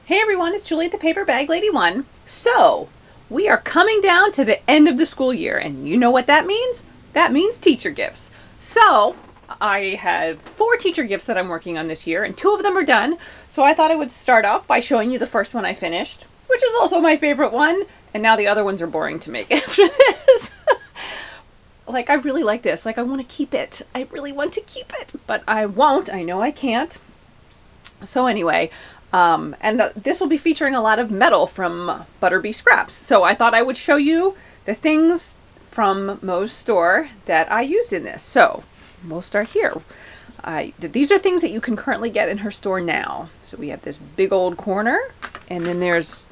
Hey everyone, it's Julie at the Paper Bag Lady 1. So, we are coming down to the end of the school year, and you know what that means? That means teacher gifts. So, I have 4 teacher gifts that I'm working on this year, and 2 of them are done. So I thought I would start off by showing you the first one I finished, which is also my favorite one, and now the other ones are boring to make after this. Like, I really like this. Like, I want to keep it. I really want to keep it, but I won't. I know I can't. So anyway, this will be featuring a lot of metal from Butterbee scraps. So I thought I would show you the things from Moe's store that I used in this. So we'll start here. These are things that you can currently get in her store now. So we have this big old corner, and then there's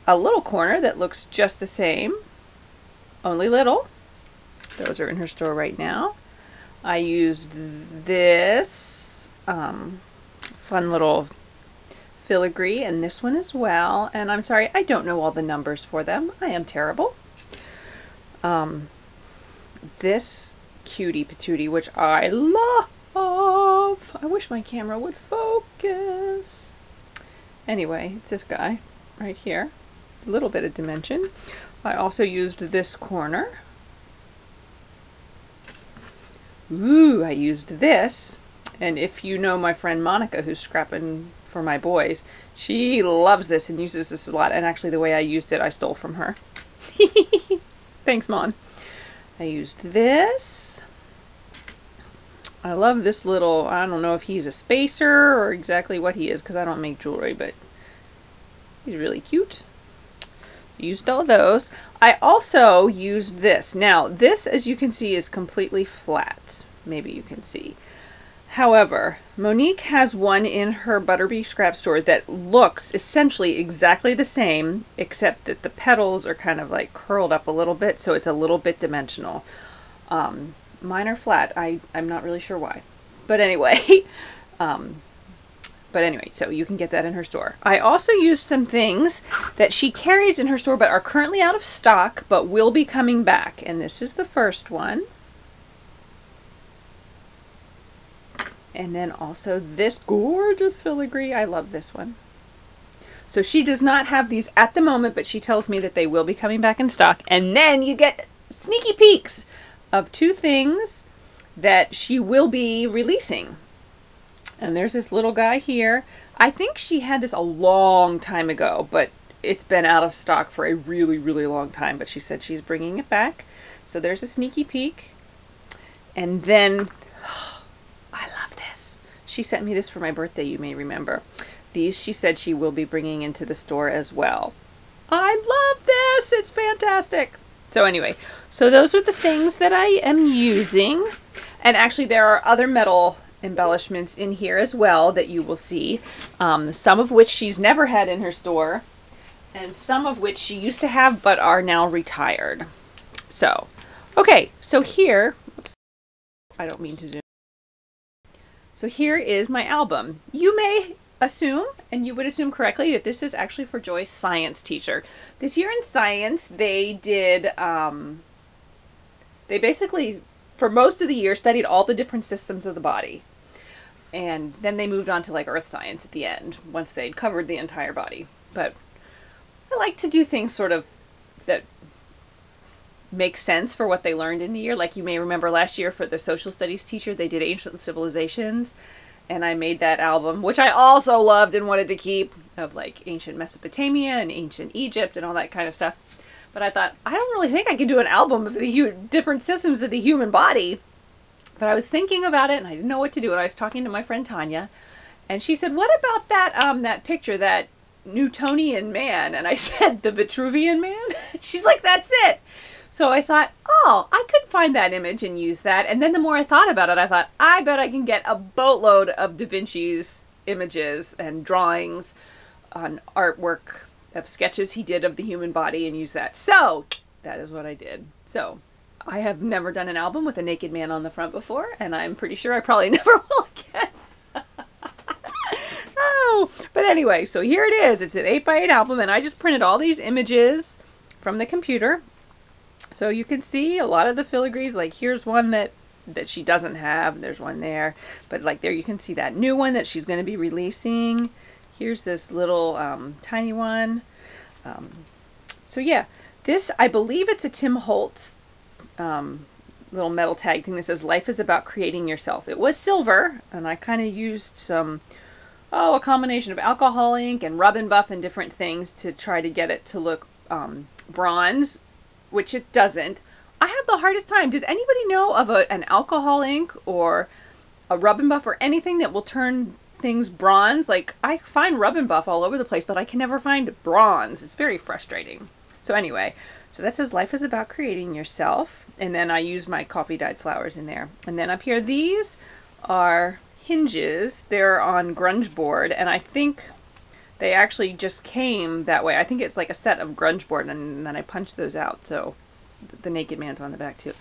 a little corner that looks just the same, only little. Those are in her store right now. I used this fun little filigree and this one as well. And I'm sorry, I don't know all the numbers for them. I am terrible. This cutie patootie, which I love. I wish my camera would focus. Anyway, it's this guy right here. A little bit of dimension. I also used this corner. Ooh, I used this. And if you know my friend Monica, who's scrapping for my boys, she loves this and uses this a lot. And actually the way I used it, I stole from her. Thanks, Mon. I used this. I love this little, I don't know if he's a spacer or exactly what he is, because I don't make jewelry, but he's really cute. Used all those. I also used this. Now, this, as you can see, is completely flat. Maybe you can see. However, Monique has one in her Butterbee scrap store that looks essentially exactly the same, except that the petals are kind of like curled up a little bit, so it's a little bit dimensional. Mine are flat. I'm not really sure why. But anyway, so you can get that in her store. I also used some things that she carries in her store but are currently out of stock but will be coming back. And this is the first one. And then also this gorgeous filigree. I love this one. So she does not have these at the moment, but she tells me that they will be coming back in stock. And then you get sneaky peeks of 2 things that she will be releasing. And there's this little guy here. I think she had this a long time ago, but it's been out of stock for a really, really long time. But she said she's bringing it back. So there's a sneaky peek. And then, I love this. She sent me this for my birthday, you may remember. These she said she will be bringing into the store as well. I love this. It's fantastic. So anyway, so those are the things that I am using. And actually there are other metal embellishments in here as well that you will see. Some of which she's never had in her store. And some of which she used to have but are now retired. So, okay, so here, oops, I don't mean to zoom. So here is my album. You may assume, and you would assume correctly, that this is actually for Joy's science teacher. This year in science, they did, they basically, for most of the year, studied all the different systems of the body. And then they moved on to like earth science at the end, once they'd covered the entire body. But I like to do things sort of that make sense for what they learned in the year. Like you may remember last year for the social studies teacher, they did ancient civilizations. And I made that album, which I also loved and wanted to keep, of like ancient Mesopotamia and ancient Egypt and all that kind of stuff. But I thought, I don't really think I can do an album of the different systems of the human body. But I was thinking about it and I didn't know what to do. And I was talking to my friend Tanya, and she said, "What about that that picture, that Newtonian man?" And I said, "The Vitruvian man?" She's like, "That's it." So I thought, oh, I could find that image and use that. And then the more I thought about it, I thought, I bet I can get a boatload of Da Vinci's images and drawings on artwork of sketches he did of the human body and use that. So that is what I did. So I have never done an album with a naked man on the front before, and I'm pretty sure I probably never will again. Oh, but anyway, so here it is. It's an 8x8 album, and I just printed all these images from the computer. So you can see a lot of the filigrees. Like here's one that she doesn't have. There's one there. But like there you can see that new one that she's going to be releasing. Here's this little tiny one. So yeah, this, I believe it's a Tim Holtz little metal tag thing that says life is about creating yourself. It was silver, and I kind of used some, a combination of alcohol ink and rub and buff and different things to try to get it to look bronze, which it doesn't. I have the hardest time. Does anybody know of an alcohol ink or a rub and buff or anything that will turn things bronze? Like, I find rub and buff all over the place, but I can never find bronze. It's very frustrating. So anyway, so that says life is about creating yourself. And then I used my coffee dyed flowers in there. And then up here, these are hinges. They're on grunge board, and I think they actually just came that way. I think it's like a set of grunge board, and then I punched those out. So the Naked Man's on the back too.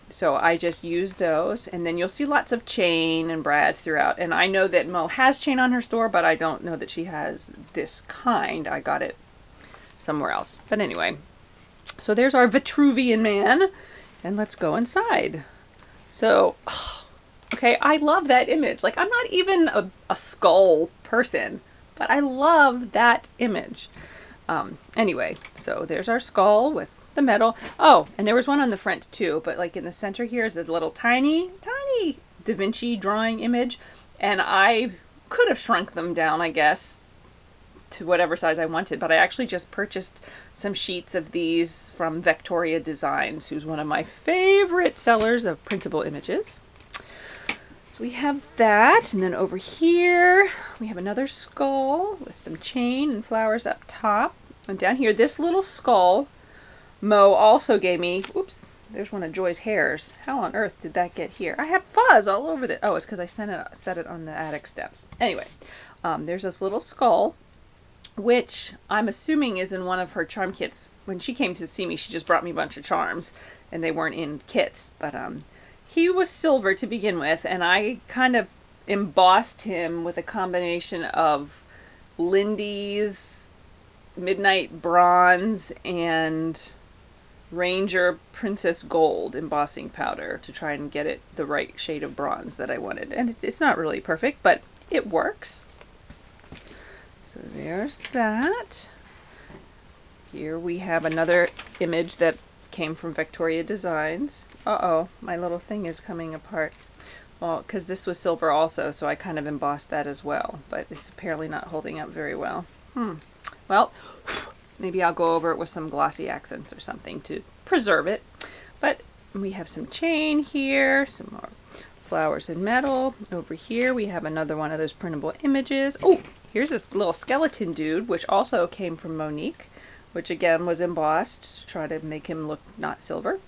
So I just used those, and then you'll see lots of chain and brads throughout. And I know that Mo has chain on her store, but I don't know that she has this kind. I got it somewhere else. But anyway, so there's our Vitruvian man, and let's go inside. So, okay, I love that image. Like, I'm not even a skull person, but I love that image. Anyway, so there's our skull with the metal. Oh, and there was one on the front too, but like in the center here is a little tiny Da Vinci drawing image, and I could have shrunk them down, I guess, to whatever size I wanted, but I actually just purchased some sheets of these from Vectoria Designs, who's one of my favorite sellers of printable images. So we have that, and then over here we have another skull with some chain and flowers up top, and down here this little skull Mo also gave me. Oops, there's one of Joy's hairs. How on earth did that get here? I have fuzz all over it. Oh, it's because I set it on the attic steps. Anyway, there's this little skull, which I'm assuming is in one of her charm kits. When she came to see me, she just brought me a bunch of charms, and they weren't in kits. But he was silver to begin with, and I kind of embossed him with a combination of Lindy's Midnight Bronze and Ranger Princess Gold embossing powder to try and get it the right shade of bronze that I wanted. And it's not really perfect, but it works. So there's that. Here we have another image that came from Vectoria Designs. Uh-oh, my little thing is coming apart. Well, because this was silver also, so I kind of embossed that as well, but it's apparently not holding up very well. Well, maybe I'll go over it with some glossy accents or something to preserve it. But we have some chain here, some more flowers and metal. Over here we have another one of those printable images. Oh, here's this little skeleton dude, which also came from Monique, which again was embossed to try to make him look not silver.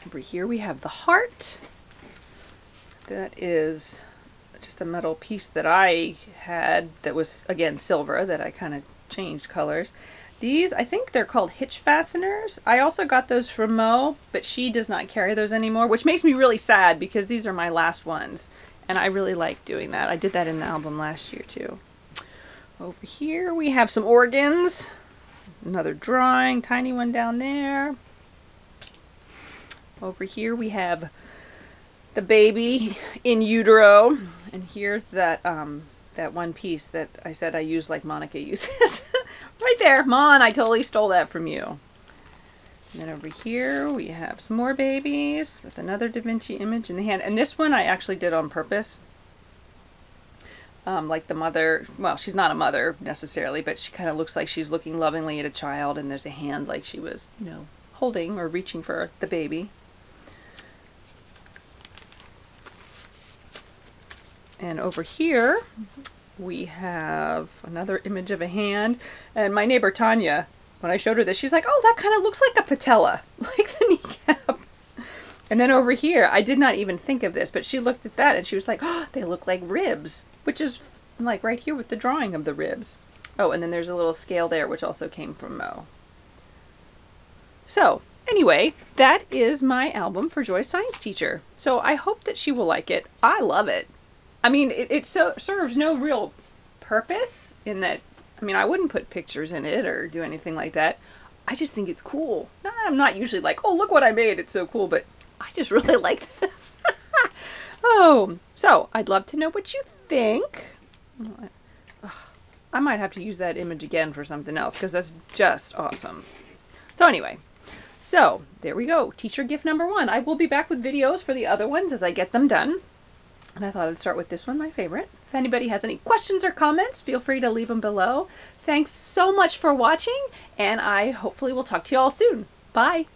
Over here we have the heart. That is just a metal piece that I had that was, again, silver, that I kind of changed colors. These, I think they're called hitch fasteners. I also got those from Mo, but she does not carry those anymore, which makes me really sad because these are my last ones, and I really like doing that. I did that in the album last year too. Over here we have some organs. Another drawing, tiny one down there. Over here we have the baby in utero, and here's that that one piece that I said I use like Monica uses. Right there, Mon, I totally stole that from you. And then over here we have some more babies with another Da Vinci image in the hand, and this one I actually did on purpose. Like the mother, well, she's not a mother necessarily, but she kind of looks like she's looking lovingly at a child, and there's a hand like she was, you know, holding or reaching for the baby. And over here, we have another image of a hand. And my neighbor Tanya, when I showed her this, she's like, oh, that kind of looks like a patella, like the kneecap. And then over here, I did not even think of this, but she looked at that and she was like, oh, they look like ribs, which is like right here with the drawing of the ribs. Oh, and then there's a little scale there, which also came from Mo. So anyway, that is my album for Joy's science teacher. So I hope that she will like it. I love it. I mean, it serves no real purpose in that, I mean, I wouldn't put pictures in it or do anything like that. I just think it's cool. I'm not usually like, oh, look what I made, it's so cool, but I just really like this. Oh, so I'd love to know what you think. I might have to use that image again for something else because that's just awesome. So anyway, so there we go. Teacher gift number 1. I will be back with videos for the other ones as I get them done. And I thought I'd start with this one, my favorite. If anybody has any questions or comments, feel free to leave them below. Thanks so much for watching, and I hopefully will talk to you all soon. Bye.